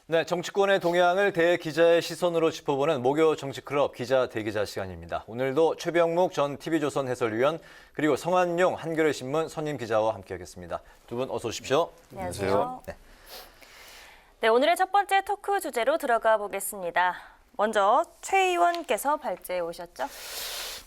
네, 정치권의 동향을 대기자의 시선으로 짚어보는 목요 정치클럽 기자 대기자 시간입니다. 오늘도 최병묵 전 TV조선 해설위원 그리고 성한용 한겨레 신문 선임 기자와 함께하겠습니다. 두 분 어서 오십시오. 안녕하세요. 네, 오늘의 첫 번째 토크 주제로 들어가 보겠습니다. 먼저 최 의원께서 발제해 오셨죠?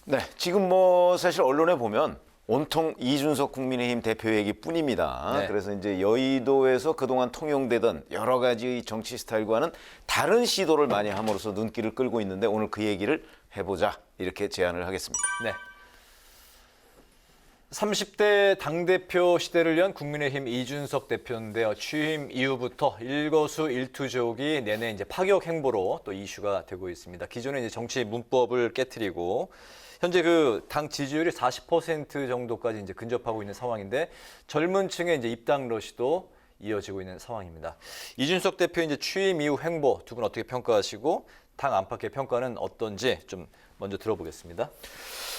네, 지금 사실 언론에 보면 온통 이준석 국민의힘 대표 얘기뿐입니다. 네. 그래서 이제 여의도에서 그동안 통용되던 여러 가지 정치 스타일과는 다른 시도를 많이 함으로써 눈길을 끌고 있는데 오늘 그 얘기를 해보자 이렇게 제안을 하겠습니다. 네. 30대 당대표 시대를 연 국민의힘 이준석 대표인데요. 취임 이후부터 일거수일투족이 내내 이제 파격 행보로 또 이슈가 되고 있습니다. 기존에 이제 정치 문법을 깨트리고 현재 그 당 지지율이 40% 정도까지 이제 근접하고 있는 상황인데 젊은 층의 이제 입당 러시도 이어지고 있는 상황입니다. 이준석 대표 이제 취임 이후 행보 두 분 어떻게 평가하시고 당 안팎의 평가는 어떤지 좀 먼저 들어보겠습니다.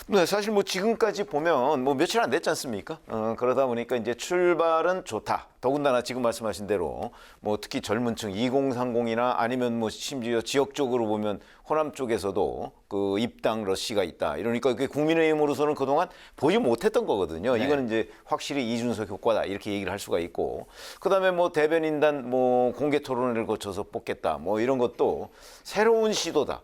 네, 사실 지금까지 보면 며칠 안 됐지 않습니까? 그러다 보니까 이제 출발은 좋다. 더군다나 지금 말씀하신 대로 특히 젊은 층 2030이나 아니면 심지어 지역적으로 보면 호남 쪽에서도 그 입당 러시가 있다. 이러니까 그게 국민의힘으로서는 그동안 보지 못했던 거거든요. 네. 이거는 이제 확실히 이준석 효과다. 이렇게 얘기를 할 수가 있고. 그다음에 대변인단 공개 토론회를 거쳐서 뽑겠다. 이런 것도 새로운 시도다.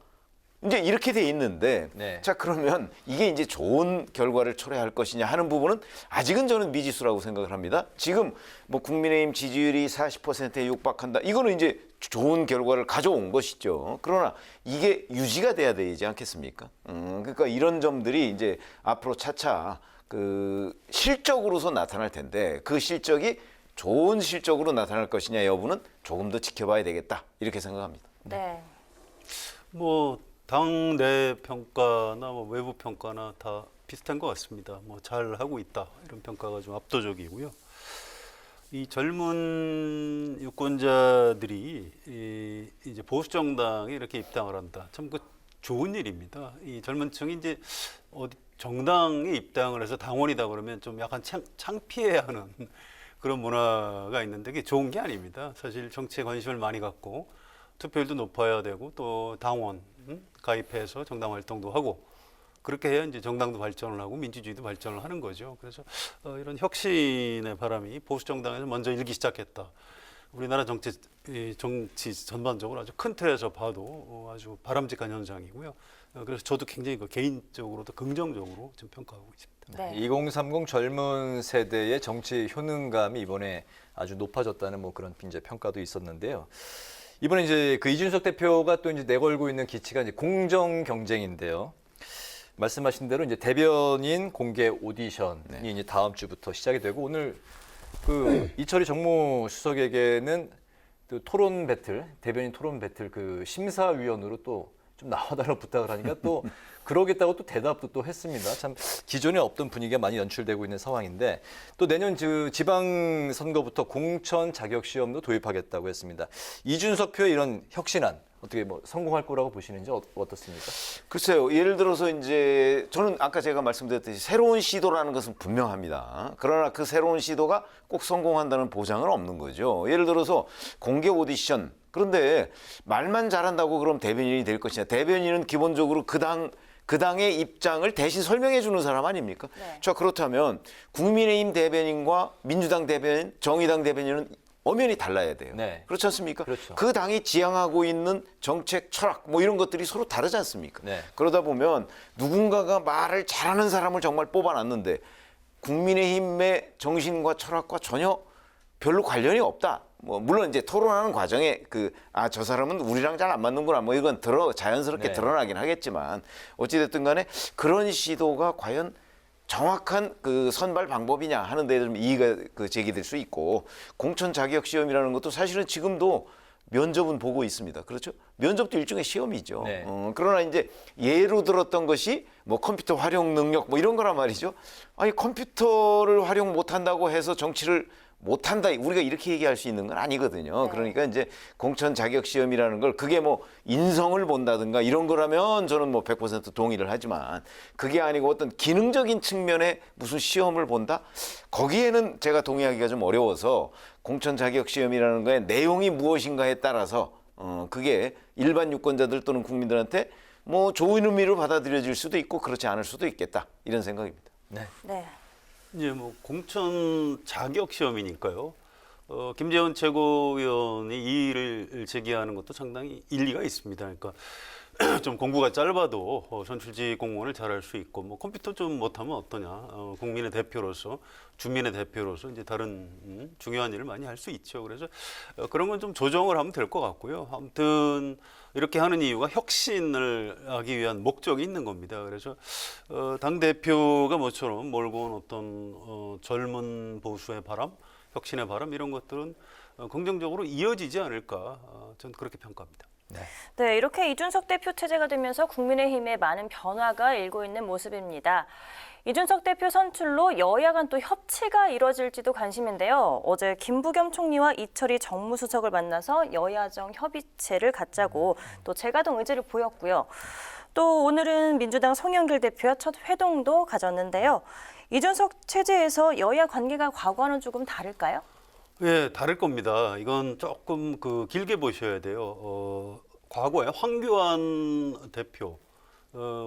이제 이렇게 돼 있는데 네. 자 그러면 이게 이제 좋은 결과를 초래할 것이냐 하는 부분은 아직은 저는 미지수라고 생각을 합니다. 지금 국민의힘 지지율이 40%에 육박한다. 이거는 이제 좋은 결과를 가져온 것이죠. 그러나 이게 유지가 돼야 되지 않겠습니까? 그러니까 이런 점들이 이제 앞으로 차차 그 실적으로서 나타날 텐데 그 실적이 좋은 실적으로 나타날 것이냐 여부는 조금 더 지켜봐야 되겠다. 이렇게 생각합니다. 네. 당내 평가나 외부 평가나 다 비슷한 것 같습니다. 잘 하고 있다 이런 평가가 좀 압도적이고요. 이 젊은 유권자들이 이제 보수 정당에 이렇게 입당을 한다. 참 그 좋은 일입니다. 이 젊은층이 이제 어디 정당에 입당을 해서 당원이다 그러면 좀 약간 창피해하는 그런 문화가 있는데 그게 좋은 게 아닙니다. 사실 정치에 관심을 많이 갖고 투표율도 높아야 되고 또 당원 가입해서 정당 활동도 하고 그렇게 해야 이제 정당도 발전을 하고 민주주의도 발전을 하는 거죠. 그래서 이런 혁신의 바람이 보수 정당에서 먼저 일기 시작했다. 우리나라 정치 전반적으로 아주 큰 틀에서 봐도 아주 바람직한 현상이고요. 그래서 저도 굉장히 개인적으로도 긍정적으로 좀 평가하고 있습니다. 네. 2030 젊은 세대의 정치 효능감이 이번에 아주 높아졌다는 그런 이제 평가도 있었는데요. 이번에 이제 그 이준석 대표가 또 이제 내걸고 있는 기치가 이제 공정 경쟁인데요. 말씀하신 대로 이제 대변인 공개 오디션이 이제 다음 주부터 시작이 되고 오늘 그 이철희 정무수석에게는 또 토론 배틀, 대변인 토론 배틀 그 심사위원으로 또 좀 나와달라고 부탁을 하니까 또 그러겠다고 또 대답도 또 했습니다. 참 기존에 없던 분위기가 많이 연출되고 있는 상황인데 또 내년 지방선거부터 공천 자격 시험도 도입하겠다고 했습니다. 이준석 표의 이런 혁신안 어떻게 성공할 거라고 보시는지 어떻습니까? 글쎄요. 예를 들어서 이제 저는 아까 제가 말씀드렸듯이 새로운 시도라는 것은 분명합니다. 그러나 그 새로운 시도가 꼭 성공한다는 보장은 없는 거죠. 예를 들어서 공개 오디션. 그런데 말만 잘한다고 그럼 대변인이 될 것이냐. 대변인은 기본적으로 그 당의 입장을 대신 설명해 주는 사람 아닙니까? 네. 자, 그렇다면 국민의힘 대변인과 민주당 대변인, 정의당 대변인은 엄연히 달라야 돼요. 네. 그렇지 않습니까? 그렇죠. 그 당이 지향하고 있는 정책, 철학 이런 것들이 서로 다르지 않습니까? 네. 그러다 보면 누군가가 말을 잘하는 사람을 정말 뽑아놨는데 국민의힘의 정신과 철학과 전혀 별로 관련이 없다. 물론 이제 토론하는 과정에 저 사람은 우리랑 잘 안 맞는구나. 이건 자연스럽게 네. 드러나긴 하겠지만 어찌됐든 간에 그런 시도가 과연 정확한 그 선발 방법이냐 하는 데에 좀 이의가 제기될 수 있고 공천 자격 시험이라는 것도 사실은 지금도 면접은 보고 있습니다. 그렇죠? 면접도 일종의 시험이죠. 네. 그러나 이제 예로 들었던 것이 컴퓨터 활용 능력 이런 거란 말이죠. 아니 컴퓨터를 활용 못한다고 해서 정치를 못한다. 우리가 이렇게 얘기할 수 있는 건 아니거든요. 네. 그러니까 이제 공천 자격 시험이라는 걸 그게 인성을 본다든가 이런 거라면 저는 100% 동의를 하지만 그게 아니고 어떤 기능적인 측면에 무슨 시험을 본다? 거기에는 제가 동의하기가 좀 어려워서 공천 자격 시험이라는 거의 내용이 무엇인가에 따라서 그게 일반 유권자들 또는 국민들한테 뭐 좋은 의미로 받아들여질 수도 있고 그렇지 않을 수도 있겠다 이런 생각입니다. 네. 네. 이제 뭐 공천 자격 시험이니까요. 김재원 최고위원이 이 일을 제기하는 것도 상당히 일리가 있습니다. 그러니까 좀 공부가 짧아도 선출직 공무원을 잘할 수 있고 뭐 컴퓨터 좀 못하면 어떠냐. 국민의 대표로서 주민의 대표로서 이제 다른 중요한 일을 많이 할 수 있죠. 그래서 그런 건 좀 조정을 하면 될 것 같고요. 아무튼 이렇게 하는 이유가 혁신을 하기 위한 목적이 있는 겁니다. 그래서 당 대표가 모처럼 몰고 온 어떤 젊은 보수의 바람, 혁신의 바람 이런 것들은 긍정적으로 이어지지 않을까 저는 그렇게 평가합니다. 네, 이렇게 이준석 대표 체제가 되면서 국민의힘에 많은 변화가 일고 있는 모습입니다. 이준석 대표 선출로 여야 간 또 협치가 이뤄질지도 관심인데요. 어제 김부겸 총리와 이철희 정무수석을 만나서 여야정 협의체를 갖자고 또 재가동 의지를 보였고요. 또 오늘은 민주당 송영길 대표와 첫 회동도 가졌는데요. 이준석 체제에서 여야 관계가 과거와는 조금 다를까요? 예, 다를 겁니다. 이건 조금 길게 보셔야 돼요. 과거에 황교안 대표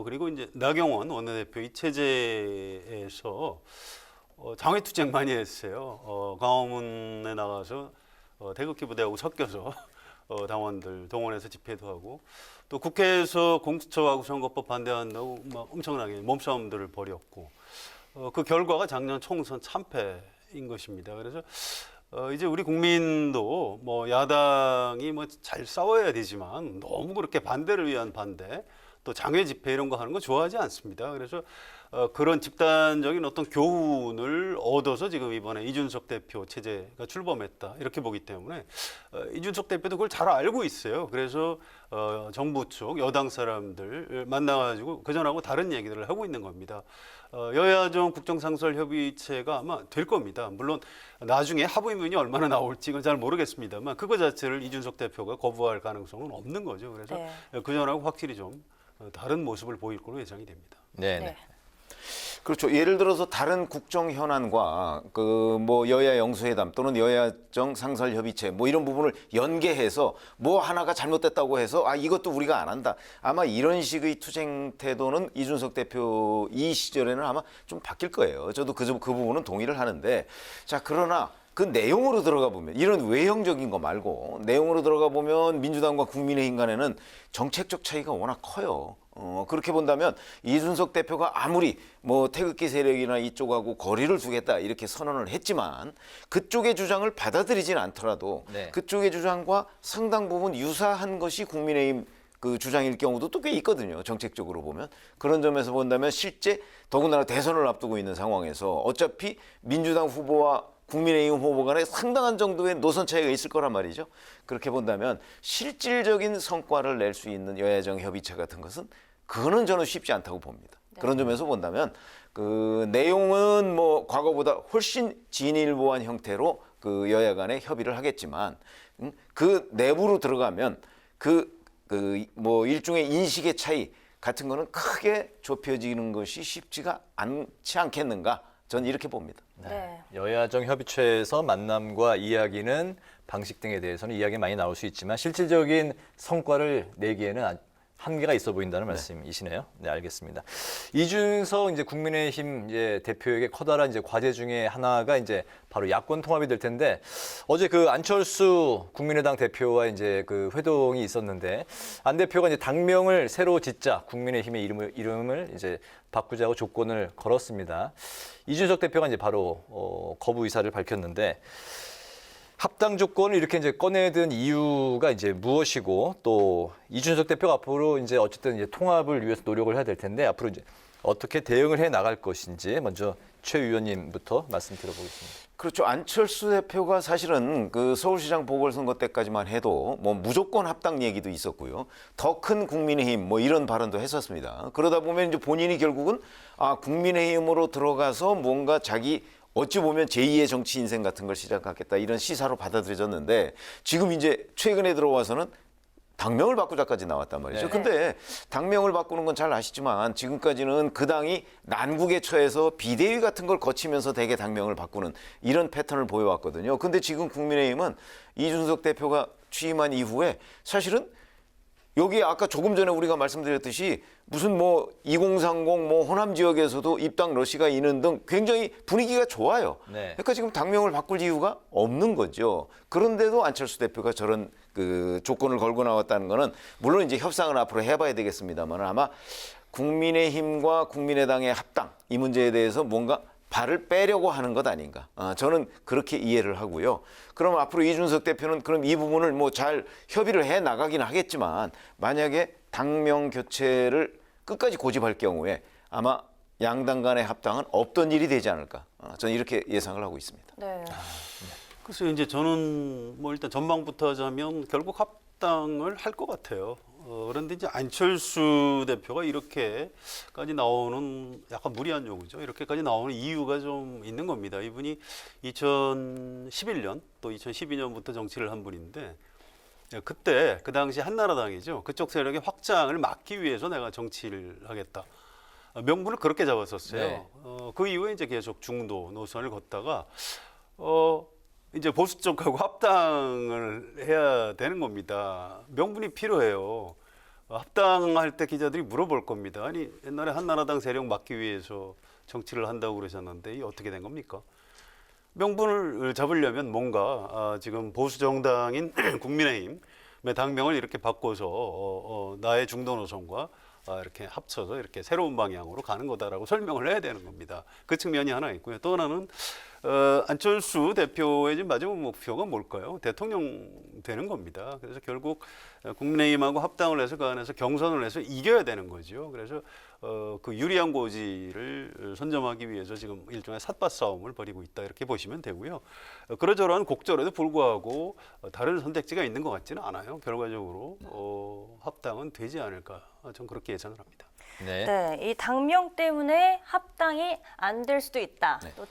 그리고 이제 나경원 원내대표 이 체제에서 장외투쟁 많이 했어요. 광화문에 나가서 태극기 부대하고 섞여서 당원들 동원해서 집회도 하고 또 국회에서 공수처하고 선거법 반대한다고 막 엄청나게 몸싸움들을 벌였고 그 결과가 작년 총선 참패인 것입니다. 그래서 이제 우리 국민도 뭐 야당이 뭐 잘 싸워야 되지만 너무 그렇게 반대를 위한 반대 또 장외 집회 이런 거 하는 거 좋아하지 않습니다. 그래서 그런 집단적인 어떤 교훈을 얻어서 지금 이번에 이준석 대표 체제가 출범했다 이렇게 보기 때문에 이준석 대표도 그걸 잘 알고 있어요. 그래서 정부 쪽 여당 사람들 만나가지고 그전하고 다른 얘기들을 하고 있는 겁니다. 여야정 국정상설협의체가 아마 될 겁니다. 물론 나중에 합의문이 얼마나 나올지 이건 잘 모르겠습니다만 그거 자체를 이준석 대표가 거부할 가능성은 없는 거죠. 그래서 네. 그전하고 확실히 좀 다른 모습을 보일 걸로 예상이 됩니다. 네. 네. 그렇죠. 예를 들어서 다른 국정 현안과 그 뭐 여야 영수회담 또는 여야정 상설협의체 뭐 이런 부분을 연계해서 뭐 하나가 잘못됐다고 해서 아 이것도 우리가 안 한다. 아마 이런 식의 투쟁 태도는 이준석 대표 이 시절에는 아마 좀 바뀔 거예요. 저도 그 부분은 동의를 하는데 자 그러나 그 내용으로 들어가 보면 이런 외형적인 거 말고 내용으로 들어가 보면 민주당과 국민의힘 간에는 정책적 차이가 워낙 커요. 그렇게 본다면 이준석 대표가 아무리 뭐 태극기 세력이나 이쪽하고 거리를 두겠다 이렇게 선언을 했지만 그쪽의 주장을 받아들이지는 않더라도 네. 그쪽의 주장과 상당 부분 유사한 것이 국민의힘 그 주장일 경우도 또 꽤 있거든요. 정책적으로 보면. 그런 점에서 본다면 실제 더군다나 대선을 앞두고 있는 상황에서 어차피 민주당 후보와 국민의힘 후보 간에 상당한 정도의 노선 차이가 있을 거란 말이죠. 그렇게 본다면 실질적인 성과를 낼 수 있는 여야정 협의체 같은 것은 그거는 저는 쉽지 않다고 봅니다. 네. 그런 점에서 본다면 그 내용은 뭐 과거보다 훨씬 진일보한 형태로 그 여야 간에 협의를 하겠지만 그 내부로 들어가면 뭐 일종의 인식의 차이 같은 거는 크게 좁혀지는 것이 쉽지가 않지 않겠는가 저는 이렇게 봅니다. 네. 여야정 협의체에서 만남과 이야기는 방식 등에 대해서는 이야기 많이 나올 수 있지만 실질적인 성과를 내기에는 한계가 있어 보인다는 말씀이시네요. 네, 알겠습니다. 이준석 이제 국민의힘 이제 대표에게 커다란 이제 과제 중에 하나가 이제 바로 야권 통합이 될 텐데 어제 그 안철수 국민의당 대표와 이제 그 회동이 있었는데 안 대표가 이제 당명을 새로 짓자 국민의힘의 이름을 이제 바꾸자고 조건을 걸었습니다. 이준석 대표가 이제 바로 거부 의사를 밝혔는데 합당 조건을 이렇게 이제 꺼내든 이유가 이제 무엇이고 또 이준석 대표가 앞으로 이제 어쨌든 이제 통합을 위해서 노력을 해야 될 텐데 앞으로 이제 어떻게 대응을 해 나갈 것인지 먼저 최 의원님부터 말씀 들어보겠습니다. 그렇죠. 안철수 대표가 사실은 그 서울시장 보궐선거 때까지만 해도 뭐 무조건 합당 얘기도 있었고요. 더 큰 국민의힘 뭐 이런 발언도 했었습니다. 그러다 보면 이제 본인이 결국은 국민의힘으로 들어가서 뭔가 자기 어찌 보면 제2의 정치 인생 같은 걸 시작하겠다 이런 시사로 받아들여졌는데 지금 이제 최근에 들어와서는 당명을 바꾸자까지 나왔단 말이죠. 네. 근데 당명을 바꾸는 건 잘 아시지만 지금까지는 그 당이 난국에 처해서 비대위 같은 걸 거치면서 대개 당명을 바꾸는 이런 패턴을 보여왔거든요. 근데 지금 국민의힘은 이준석 대표가 취임한 이후에 사실은 여기 아까 조금 전에 우리가 말씀드렸듯이 무슨 뭐 2030 뭐 호남 지역에서도 입당 러시가 있는 등 굉장히 분위기가 좋아요. 네. 그러니까 지금 당명을 바꿀 이유가 없는 거죠. 그런데도 안철수 대표가 저런 그 조건을 걸고 나왔다는 거는 물론 이제 협상을 앞으로 해봐야 되겠습니다만 아마 국민의힘과 국민의당의 합당 이 문제에 대해서 뭔가 발을 빼려고 하는 것 아닌가. 저는 그렇게 이해를 하고요. 그럼 앞으로 이준석 대표는 그럼 이 부분을 뭐 잘 협의를 해 나가긴 하겠지만 만약에 당명 교체를 끝까지 고집할 경우에 아마 양당 간의 합당은 없던 일이 되지 않을까. 저는 이렇게 예상을 하고 있습니다. 네. 글쎄 이제 저는 뭐 일단 전망부터 하자면 결국 합당을 할 것 같아요. 그런데 이제 안철수 대표가 이렇게까지 나오는 약간 무리한 요구죠. 이렇게까지 나오는 이유가 좀 있는 겁니다. 이분이 2011년 또 2012년부터 정치를 한 분인데 그때 그 당시 한나라당이죠. 그쪽 세력의 확장을 막기 위해서 내가 정치를 하겠다. 명분을 그렇게 잡았었어요. 네. 그 이후에 이제 계속 중도 노선을 걷다가 이제 보수 쪽하고 합당을 해야 되는 겁니다. 명분이 필요해요. 합당할 때 기자들이 물어볼 겁니다. 아니 옛날에 한나라당 세력 막기 위해서 정치를 한다고 그러셨는데 이게 어떻게 된 겁니까? 명분을 잡으려면 뭔가 지금 보수 정당인 국민의힘의 당명을 이렇게 바꿔서 나의 중도 노선과 이렇게 합쳐서 이렇게 새로운 방향으로 가는 거다라고 설명을 해야 되는 겁니다. 그 측면이 하나 있고요. 또 하나는 안철수 대표의 지금 마지막 목표가 뭘까요? 대통령 되는 겁니다. 그래서 결국 국민의힘하고 합당을 해서 그 안에서 경선을 해서 이겨야 되는 거죠. 그래서 그 유리한 고지를 선점하기 위해서 지금 일종의 삿바 싸움을 벌이고 있다 이렇게 보시면 되고요. 그러저러한 곡절에도 불구하고 다른 선택지가 있는 것 같지는 않아요. 결과적으로 합당은 되지 않을까. 저는 그렇게 예상을 합니다. 네. 네, 이 당명 때문에 합당이 안 될 수도 있다. 또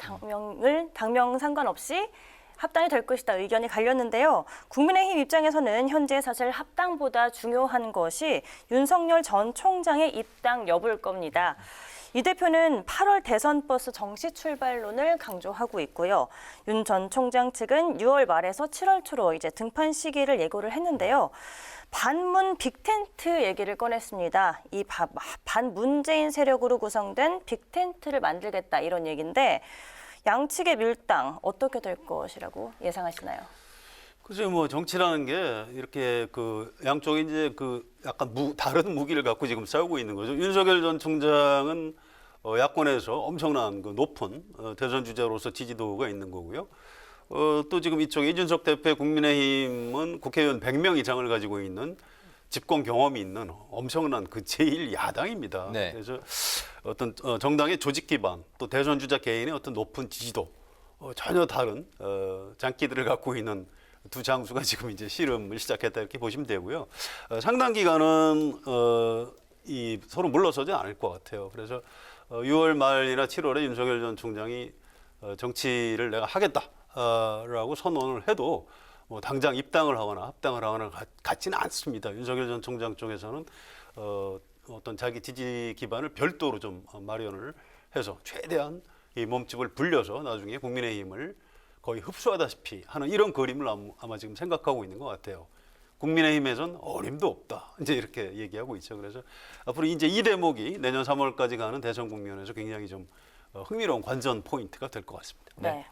당명 상관없이 합당이 될 것이다 의견이 갈렸는데요. 국민의힘 입장에서는 현재 사실 합당보다 중요한 것이 윤석열 전 총장의 입당 여부일 겁니다. 이 대표는 8월 대선 버스 정시 출발론을 강조하고 있고요. 윤 전 총장 측은 6월 말에서 7월 초로 이제 등판 시기를 예고를 했는데요. 반문 빅텐트 얘기를 꺼냈습니다. 이 반문재인 세력으로 구성된 빅텐트를 만들겠다 이런 얘기인데 양측의 밀당 어떻게 될 것이라고 예상하시나요? 글쎄요, 뭐 정치라는 게 이렇게 그 양쪽이 이제 그 약간 다른 무기를 갖고 지금 싸우고 있는 거죠. 윤석열 전 총장은 야권에서 엄청난 그 높은 대선 주자로서 지지도가 있는 거고요. 또 지금 이쪽에 이준석 대표의 국민의힘은 국회의원 100명 이상을 가지고 있는 집권 경험이 있는 엄청난 그 제1야당입니다. 네. 그래서 어떤 정당의 조직 기반 또 대선 주자 개인의 어떤 높은 지지도 전혀 다른 장기들을 갖고 있는 두 장수가 지금 이제 씨름을 시작했다 이렇게 보시면 되고요. 상당 기간은 이 서로 물러서지 않을 것 같아요. 그래서 6월 말이나 7월에 윤석열 전 총장이 정치를 내가 하겠다라고 선언을 해도 뭐 당장 입당을 하거나 합당을 하거나 같지는 않습니다. 윤석열 전 총장 쪽에서는 어떤 자기 지지 기반을 별도로 좀 마련을 해서 최대한 이 몸집을 불려서 나중에 국민의힘을 거의 흡수하다시피 하는 이런 그림을 아마 지금 생각하고 있는 것 같아요. 국민의힘에선 어림도 없다. 이제 이렇게 얘기하고 있죠. 그래서 앞으로 이제 이 대목이 내년 3월까지 가는 대선 국면에서 굉장히 좀 흥미로운 관전 포인트가 될 것 같습니다. 네.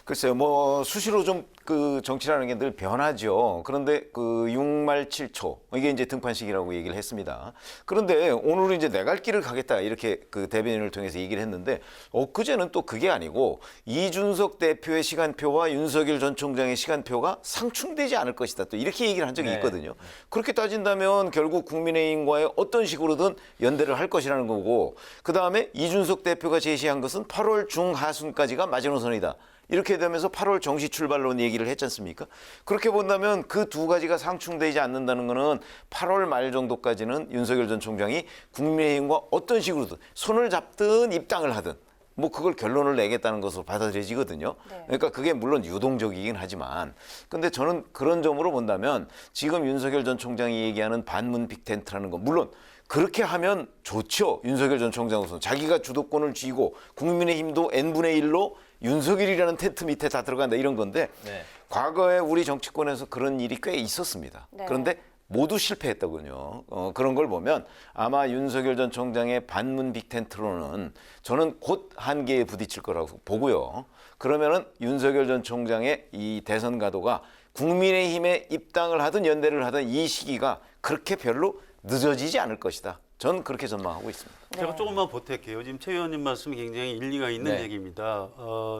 글쎄요, 뭐 수시로 좀 그 정치라는 게 늘 변하죠. 그런데 그 6말 7초 이게 이제 등판 시기라고 얘기를 했습니다. 그런데 오늘은 이제 내 갈 길을 가겠다 이렇게 그 대변인을 통해서 얘기를 했는데 엊그제는 또 그게 아니고 이준석 대표의 시간표와 윤석열 전 총장의 시간표가 상충되지 않을 것이다. 또 이렇게 얘기를 한 적이 있거든요. 그렇게 따진다면 결국 국민의힘과의 어떤 식으로든 연대를 할 것이라는 거고 그다음에 이준석 대표가 제시한 것은 8월 중하순까지가 마지노선이다. 이렇게 되면서 8월 정시 출발론 얘기를 했지 않습니까? 그렇게 본다면 그 두 가지가 상충되지 않는다는 것은 8월 말 정도까지는 윤석열 전 총장이 국민의힘과 어떤 식으로든 손을 잡든 입당을 하든 뭐 그걸 결론을 내겠다는 것으로 받아들여지거든요. 네. 그러니까 그게 물론 유동적이긴 하지만 근데 저는 그런 점으로 본다면 지금 윤석열 전 총장이 얘기하는 반문 빅텐트라는 거 물론 그렇게 하면 좋죠. 윤석열 전 총장으로서는 자기가 주도권을 쥐고 국민의힘도 n분의 1로 윤석열이라는 텐트 밑에 다 들어간다 이런 건데 네. 과거에 우리 정치권에서 그런 일이 꽤 있었습니다. 네. 그런데 모두 실패했더군요. 그런 걸 보면 아마 윤석열 전 총장의 반문 빅텐트로는 저는 곧 한계에 부딪힐 거라고 보고요. 그러면은 윤석열 전 총장의 이 대선 가도가 국민의힘에 입당을 하든 연대를 하든 이 시기가 그렇게 별로 늦어지지 않을 것이다. 저는 그렇게 전망하고 있습니다. 제가 조금만 보탤게요. 지금 최 의원님 말씀이 굉장히 일리가 있는 네. 얘기입니다.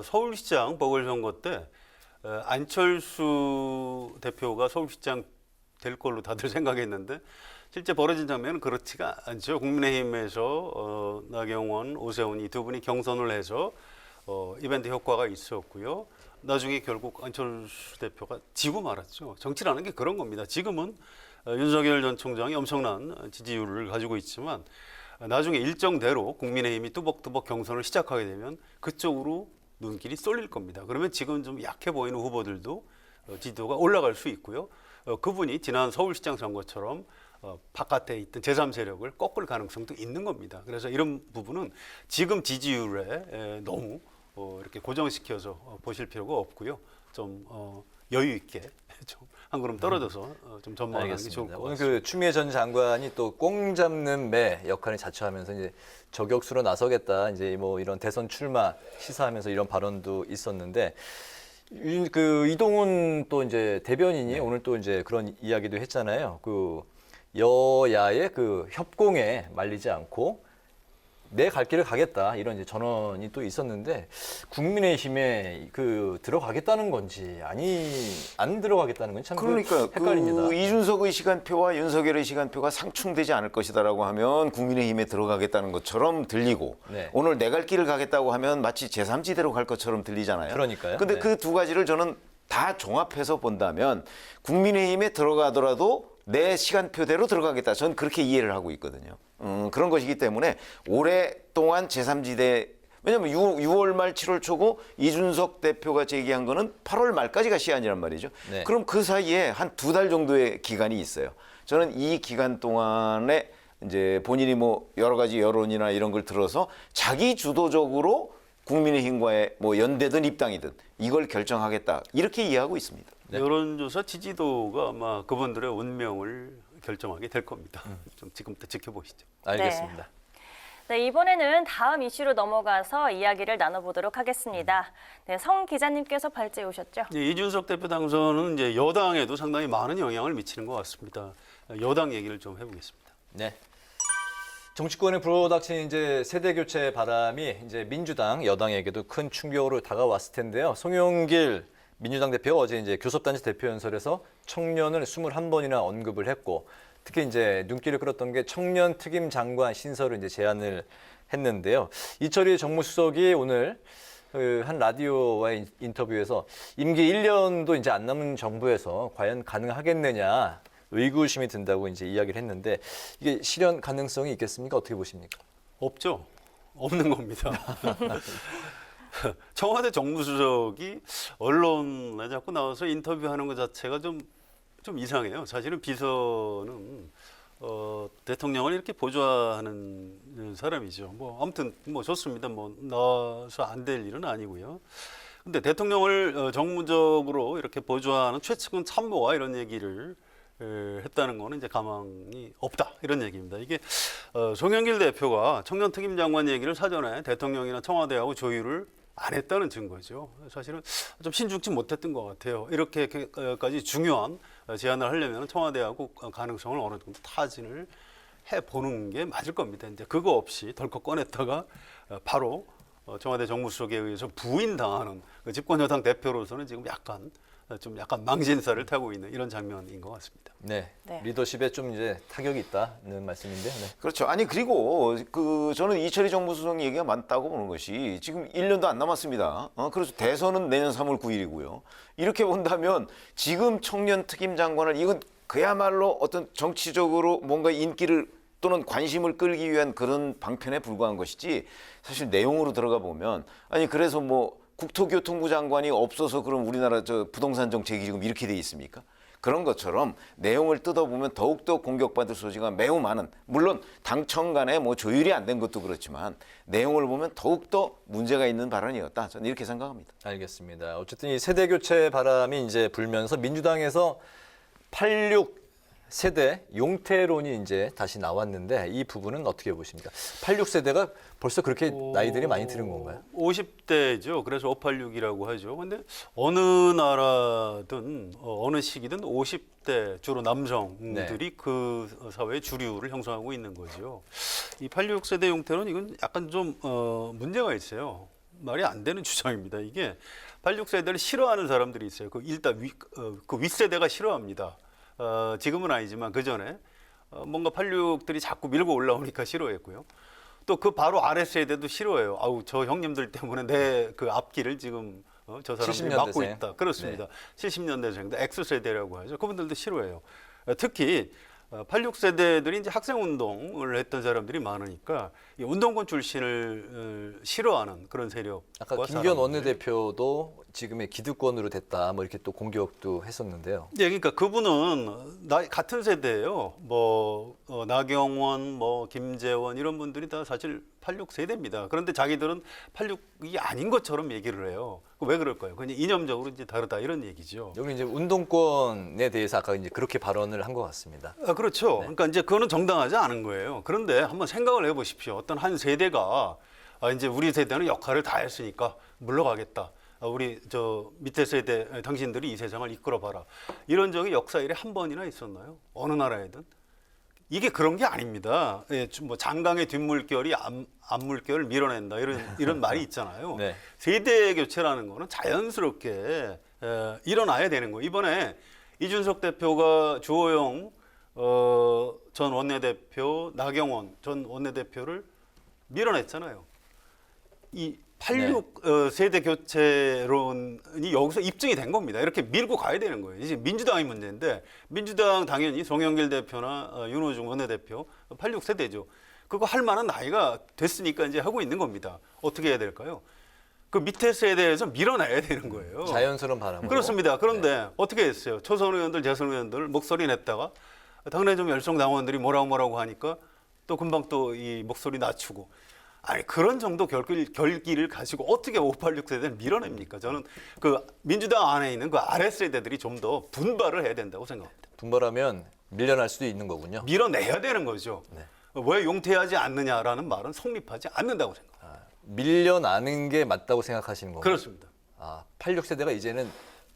서울시장 보궐선거 때 안철수 대표가 서울시장 될 걸로 다들 생각했는데 실제 벌어진 장면은 그렇지가 않죠. 국민의힘에서 나경원, 오세훈 이 두 분이 경선을 해서 이벤트 효과가 있었고요. 나중에 결국 안철수 대표가 지고 말았죠. 정치라는 게 그런 겁니다. 지금은 윤석열 전 총장이 엄청난 지지율을 가지고 있지만 나중에 일정대로 국민의힘이 뚜벅뚜벅 경선을 시작하게 되면 그쪽으로 눈길이 쏠릴 겁니다. 그러면 지금 좀 약해 보이는 후보들도 지지도가 올라갈 수 있고요. 그분이 지난 서울시장 선거처럼 바깥에 있던 제3세력을 꺾을 가능성도 있는 겁니다. 그래서 이런 부분은 지금 지지율에 너무 이렇게 고정시켜서 보실 필요가 없고요. 좀 여유 있게 좀 한 걸음 떨어져서 좀 전망하는 게 좋을 것 오늘 같습니다. 그 추미애 전 장관이 또 꽁 잡는 매 역할을 자처하면서 이제 저격수로 나서겠다 이제 뭐 이런 대선 출마 시사하면서 이런 발언도 있었는데 그 이동훈 또 이제 대변인이 오늘 또 이제 그런 이야기도 했잖아요. 그 여야의 그 협공에 말리지 않고 내 갈 길을 가겠다 이런 이제 전언이 또 있었는데 국민의힘에 그 들어가겠다는 건지 아니 안 들어가겠다는 건지 참 그러니까 헷갈립니다. 그 이준석의 시간표와 윤석열의 시간표가 상충되지 않을 것이다라고 하면 국민의힘에 들어가겠다는 것처럼 들리고 네. 오늘 내 갈 길을 가겠다고 하면 마치 제3지대로 갈 것처럼 들리잖아요. 그러니까요. 근데 네. 그 두 가지를 저는 다 종합해서 본다면 국민의힘에 들어가더라도 내 시간표대로 들어가겠다. 저는 그렇게 이해를 하고 있거든요. 그런 것이기 때문에 오랫동안 제3지대 왜냐하면 6월 말 7월 초고 이준석 대표가 제기한 거는 8월 말까지가 시한이란 말이죠. 네. 그럼 그 사이에 한 2달 정도의 기간이 있어요. 저는 이 기간 동안에 이제 본인이 뭐 여러 가지 여론이나 이런 걸 들어서 자기 주도적으로 국민의힘과의 뭐 연대든 입당이든 이걸 결정하겠다. 이렇게 이해하고 있습니다. 네. 여론조사 지지도가 아마 그분들의 운명을 결정하게 될 겁니다. 좀 지금부터 지켜보시죠. 알겠습니다. 네, 이번에는 다음 이슈로 넘어가서 이야기를 나눠보도록 하겠습니다. 네, 성 기자님께서 발제해 오셨죠? 이준석 대표 당선은 이제 여당에도 상당히 많은 영향을 미치는 것 같습니다. 여당 얘기를 좀 해보겠습니다. 네. 정치권에 불어닥친 이제 세대 교체 바람이 이제 민주당 여당에게도 큰 충격으로 다가왔을 텐데요. 송영길 민주당 대표가 어제 이제 교섭단체 대표 연설에서 청년을 21번이나 언급을 했고 특히 이제 눈길을 끌었던 게 청년 특임 장관 신설을 이제 제안을 했는데요. 이철희 정무수석이 오늘 그 한 라디오와의 인터뷰에서 임기 1년도 이제 안 남은 정부에서 과연 가능하겠느냐 의구심이 든다고 이제 이야기를 했는데 이게 실현 가능성이 있겠습니까? 어떻게 보십니까? 없죠. 없는 겁니다. 청와대 정무수석이 언론에 자꾸 나와서 인터뷰하는 것 자체가 좀 이상해요. 사실은 비서는 대통령을 이렇게 보좌하는 사람이죠. 뭐 아무튼 뭐 좋습니다. 뭐 나와서 안 될 일은 아니고요. 근데 대통령을 정무적으로 이렇게 보좌하는 최측근 참모가 이런 얘기를 했다는 거는 이제 가망이 없다 이런 얘기입니다. 이게 송영길 대표가 청년 특임 장관 얘기를 사전에 대통령이나 청와대하고 조율을 안 했다는 증거죠. 사실은 좀 신중치 못했던 것 같아요. 이렇게까지 중요한 제안을 하려면 청와대하고 가능성을 어느 정도 타진을 해보는 게 맞을 겁니다. 이제 그거 없이 덜컥 꺼냈다가 바로 청와대 정무수석에 의해서 부인당하는 그 집권여당 대표로서는 지금 약간 망신살을 타고 있는 이런 장면인 것 같습니다. 네. 네. 리더십에 좀 이제 타격이 있다는 말씀인데요. 네. 그렇죠. 아니 그리고 그 저는 이철희 정무수석 얘기가 맞다고 보는 것이 지금 1년도 안 남았습니다. 그래서 대선은 내년 3월 9일이고요. 이렇게 본다면 지금 청년 특임 장관을 이건 그야말로 어떤 정치적으로 뭔가 인기를 또는 관심을 끌기 위한 그런 방편에 불과한 것이지 사실 내용으로 들어가 보면 아니 그래서 뭐 국토교통부 장관이 없어서 그럼 우리나라 저 부동산 정책이 지금 이렇게 돼 있습니까? 그런 것처럼 내용을 뜯어보면 더욱더 공격받을 소지가 매우 많은, 물론 당청 간에 뭐 조율이 안 된 것도 그렇지만 내용을 보면 더욱더 문제가 있는 발언이었다. 저는 이렇게 생각합니다. 알겠습니다. 어쨌든 이 세대 교체 바람이 이제 불면서 민주당에서 86 세대 용태론이 이제 다시 나왔는데 이 부분은 어떻게 보십니까? 86세대가 벌써 그렇게 나이들이 많이 드는 건가요? 50대죠. 그래서 586이라고 하죠. 근데 어느 나라든 어느 시기든 50대 주로 남성들이 그 사회의 주류를 형성하고 있는 거죠. 이 86세대 용태론 이건 약간 좀 문제가 있어요. 말이 안 되는 주장입니다. 이게 86세대를 싫어하는 사람들이 있어요. 일단 그 윗세대가 싫어합니다. 지금은 아니지만 그 전에 뭔가 86들이 자꾸 밀고 올라오니까 싫어했고요. 또 그 바로 아래 세대도 싫어해요. 아우 저 형님들 때문에 내 그 앞길을 지금 저 사람들이 막고 70년대생. 있다. 그렇습니다. 70년대생들 X세대라고 하죠. 그분들도 싫어해요. 특히 86세대들이 이제 학생 운동을 했던 사람들이 많으니까 이 운동권 출신을 싫어하는 그런 세력. 아까 김기현 원내대표도 지금의 기득권으로 됐다 뭐 이렇게 또 공격도 했었는데요. 네, 그러니까 그분은 같은 세대예요. 뭐 나경원, 뭐 김재원 이런 분들이 다 사실 86세대입니다. 그런데 자기들은 86이 아닌 것처럼 얘기를 해요. 왜 그럴까요? 그냥 이념적으로 이제 다르다 이런 얘기죠. 여기 이제 운동권에 대해서 아까 이제 그렇게 발언을 한 것 같습니다. 그렇죠. 그러니까 이제 그거는 정당하지 않은 거예요. 그런데 한번 생각을 해보십시오. 어떤 한 세대가 이제 우리 세대는 역할을 다 했으니까 물러가겠다. 우리 저 밑에 세대 당신들이 이 세상을 이끌어봐라. 이런 적이 역사 일에 한 번이나 있었나요? 어느 나라에든. 이게 그런 게 아닙니다. 예, 뭐 장강의 뒷물결이 앞물결을 밀어낸다 이런 말이 있잖아요. 네. 세대 교체라는 거는 자연스럽게 일어나야 되는 거예요. 이번에 이준석 대표가 주호영 전 원내대표, 나경원 전 원내대표를 밀어냈잖아요. 이 86 세대 교체론이 여기서 입증이 된 겁니다. 이렇게 밀고 가야 되는 거예요. 이제 민주당의 문제인데 민주당 당연히 송영길 대표나 윤호중 원내대표 86세대죠. 그거 할 만한 나이가 됐으니까 이제 하고 있는 겁니다. 어떻게 해야 될까요? 그 밑에 세대에서 밀어내야 되는 거예요. 자연스러운 바람으로. 그렇습니다. 그런데 어떻게 했어요? 초선 의원들, 재선 의원들 목소리 냈다가 당내 좀 열성 당원들이 뭐라고 하니까 또 금방 또 이 목소리 낮추고. 아니 그런 정도 결기를 가지고 어떻게 586세대를 밀어냅니까? 저는 그 민주당 안에 있는 그 아래 세대들이 좀 더 분발을 해야 된다고 생각합니다. 분발하면 밀려날 수도 있는 거군요. 밀어내야 되는 거죠. 네. 왜 용퇴하지 않느냐라는 말은 성립하지 않는다고 생각합니다. 밀려나는 게 맞다고 생각하시는 건가요? 그렇습니다. 86세대가 이제는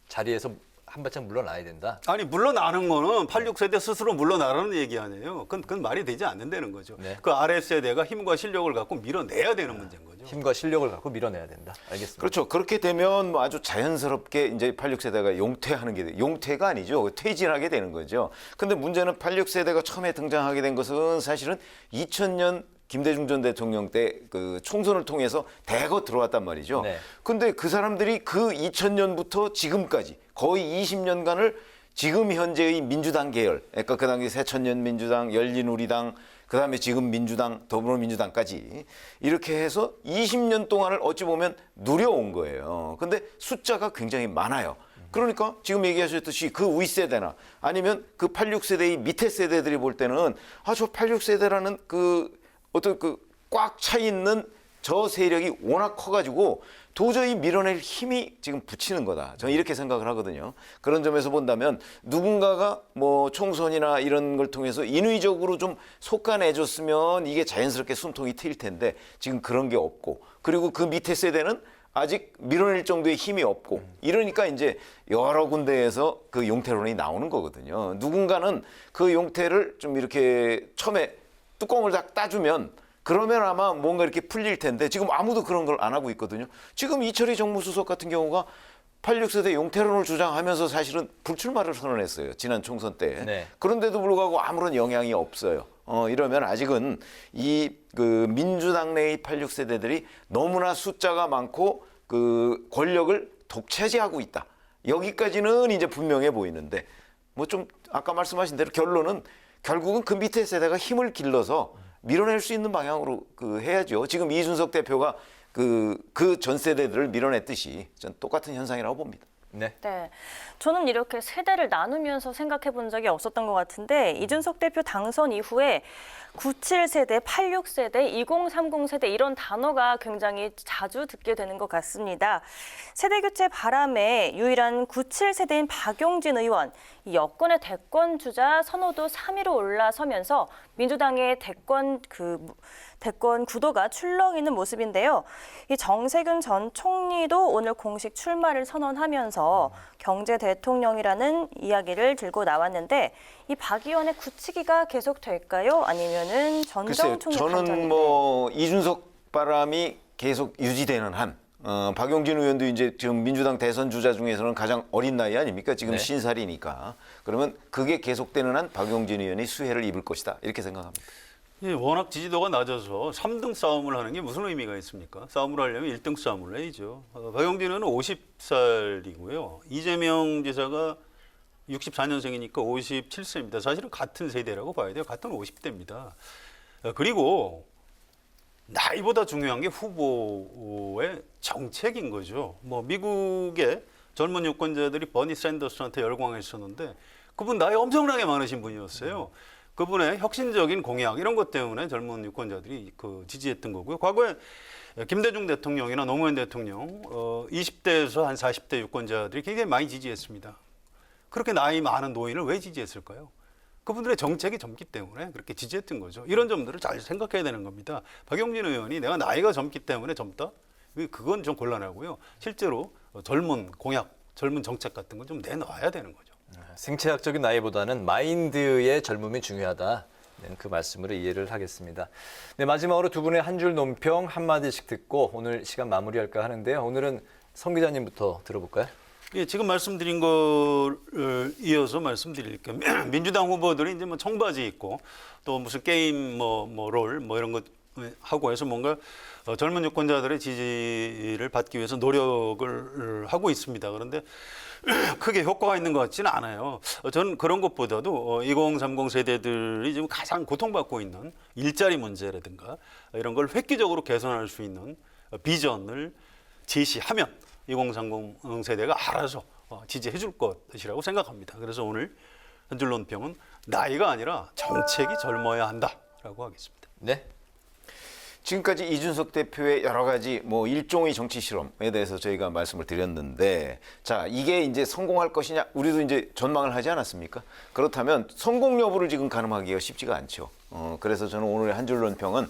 자리에서 한 발짝 물러나야 된다. 아니 물러나는 거는 86세대 스스로 물러나라는 얘기 아니에요. 그건 말이 되지 않는다는 거죠. 네. 그 아래 세대가 힘과 실력을 갖고 밀어내야 되는 문제인 거죠. 힘과 실력을 갖고 밀어내야 된다. 알겠습니다. 그렇죠. 그렇게 되면 뭐 아주 자연스럽게 이제 86세대가 용퇴하는 게 용퇴가 아니죠. 퇴진하게 되는 거죠. 근데 문제는 86세대가 처음에 등장하게 된 것은 사실은 2000년 김대중 전 대통령 때 그 총선을 통해서 대거 들어왔단 말이죠. 네. 근데 그 사람들이 그 2000년부터 지금까지 거의 20년간을 지금 현재의 민주당 계열, 그러니까 그 당시 새천년 민주당, 열린우리당, 그 다음에 지금 민주당, 더불어민주당까지 이렇게 해서 20년 동안을 어찌 보면 누려온 거예요. 근데 숫자가 굉장히 많아요. 그러니까 지금 얘기하셨듯이 그 윗세대나 아니면 그 86세대의 밑에 세대들이 볼 때는 저 86세대라는 그 어떤 그 꽉 차 있는 저 세력이 워낙 커가지고 도저히 밀어낼 힘이 지금 붙이는 거다. 저는 이렇게 생각을 하거든요. 그런 점에서 본다면 누군가가 뭐 총선이나 이런 걸 통해서 인위적으로 좀 솎아내줬으면 이게 자연스럽게 숨통이 트일 텐데 지금 그런 게 없고 그리고 그 밑에 세대는 아직 밀어낼 정도의 힘이 없고 이러니까 이제 여러 군데에서 그 용태론이 나오는 거거든요. 누군가는 그 용태를 좀 이렇게 처음에 뚜껑을 딱 따주면 그러면 아마 뭔가 이렇게 풀릴 텐데 지금 아무도 그런 걸 안 하고 있거든요. 지금 이철희 정무수석 같은 경우가 86세대 용태론을 주장하면서 사실은 불출마를 선언했어요. 지난 총선 때. 네. 그런데도 불구하고 아무런 영향이 없어요. 이러면 아직은 이 그 민주당 내의 86세대들이 너무나 숫자가 많고 그 권력을 독차지하고 있다. 여기까지는 이제 분명해 보이는데 뭐 좀 아까 말씀하신 대로 결론은 결국은 그 밑에 세대가 힘을 길러서 밀어낼 수 있는 방향으로 해야죠. 지금 이준석 대표가 그 전 세대들을 밀어냈듯이 전 똑같은 현상이라고 봅니다. 네. 네, 저는 이렇게 세대를 나누면서 생각해 본 적이 없었던 것 같은데 이준석 대표 당선 이후에 97세대, 86세대, 2030세대 이런 단어가 굉장히 자주 듣게 되는 것 같습니다. 세대교체 바람에 유일한 97세대인 박용진 의원, 이 여권의 대권 주자 선호도 3위로 올라서면서 민주당의 대권 구도가 출렁이는 모습인데요. 이 정세균 전 총리도 오늘 공식 출마를 선언하면서 경제 대통령이라는 이야기를 들고 나왔는데 이 박 의원의 굳히기가 계속될까요? 아니면은 글쎄요, 전정 총리 저는 판단인데. 뭐 이준석 바람이 계속 유지되는 한 박용진 의원도 이제 지금 민주당 대선 주자 중에서는 가장 어린 나이 아닙니까? 지금 네. 신살이니까. 그러면 그게 계속되는 한 박용진 의원이 수혜를 입을 것이다. 이렇게 생각합니다. 예, 워낙 지지도가 낮아서 3등 싸움을 하는 게 무슨 의미가 있습니까? 싸움을 하려면 1등 싸움을 해야죠. 박용진 의원은 50살이고요. 이재명 지사가 64년생이니까 57세입니다. 사실은 같은 세대라고 봐야 돼요. 같은 50대입니다. 그리고 나이보다 중요한 게 후보의 정책인 거죠. 뭐 미국의 젊은 유권자들이 버니 샌더스한테 열광했었는데 그분 나이 엄청나게 많으신 분이었어요. 그분의 혁신적인 공약 이런 것 때문에 젊은 유권자들이 지지했던 거고요. 과거에 김대중 대통령이나 노무현 대통령 20대에서 한 40대 유권자들이 굉장히 많이 지지했습니다. 그렇게 나이 많은 노인을 왜 지지했을까요? 그분들의 정책이 젊기 때문에 그렇게 지지했던 거죠. 이런 점들을 잘 생각해야 되는 겁니다. 박용진 의원이 내가 나이가 젊기 때문에 젊다? 그건 좀 곤란하고요. 실제로 젊은 공약, 젊은 정책 같은 건 좀 내놔야 되는 거죠. 생체학적인 나이보다는 마인드의 젊음이 중요하다. 그 말씀으로 이해를 하겠습니다. 네, 마지막으로 두 분의 한 줄 논평 한마디씩 듣고 오늘 시간 마무리할까 하는데요. 오늘은 성 기자님부터 들어볼까요? 예, 지금 말씀드린 거를 이어서 말씀드릴게요. 민주당 후보들이 이제 뭐 청바지 입고 또 무슨 게임 롤 이런 것 하고 해서 뭔가 젊은 유권자들의 지지를 받기 위해서 노력을 하고 있습니다. 그런데 크게 효과가 있는 것 같지는 않아요. 저는 그런 것보다도 2030 세대들이 지금 가장 고통받고 있는 일자리 문제라든가 이런 걸 획기적으로 개선할 수 있는 비전을 제시하면 2030 세대가 알아서 지지해 줄 것이라고 생각합니다. 그래서 오늘 한 줄 논평은 나이가 아니라 정책이 젊어야 한다라고 하겠습니다. 네. 지금까지 이준석 대표의 여러 가지 일종의 정치 실험에 대해서 저희가 말씀을 드렸는데, 자, 이게 이제 성공할 것이냐? 우리도 이제 전망을 하지 않았습니까? 그렇다면 성공 여부를 지금 가늠하기가 쉽지가 않죠. 그래서 저는 오늘의 한 줄 논평은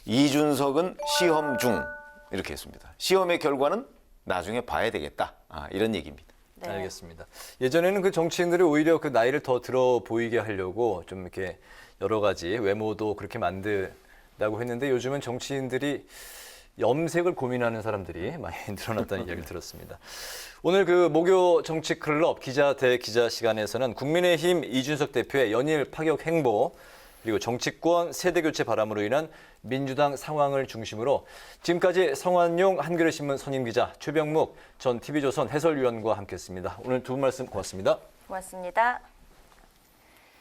이준석은 시험 중 이렇게 했습니다. 시험의 결과는 나중에 봐야 되겠다. 이런 얘기입니다. 네. 알겠습니다. 예전에는 그 정치인들이 오히려 그 나이를 더 들어 보이게 하려고 좀 이렇게 여러 가지 외모도 그렇게 만든다고 했는데 요즘은 정치인들이 염색을 고민하는 사람들이 많이 늘어났다는 이야기를 들었습니다. 오늘 그 목요 정치 클럽 기자 대 기자 시간에서는 국민의힘 이준석 대표의 연일 파격 행보 그리고 정치권 세대교체 바람으로 인한 민주당 상황을 중심으로 지금까지 성완용 한겨레신문 선임기자 최병묵 전 TV조선 해설위원과 함께했습니다. 오늘 두 분 말씀 고맙습니다. 고맙습니다.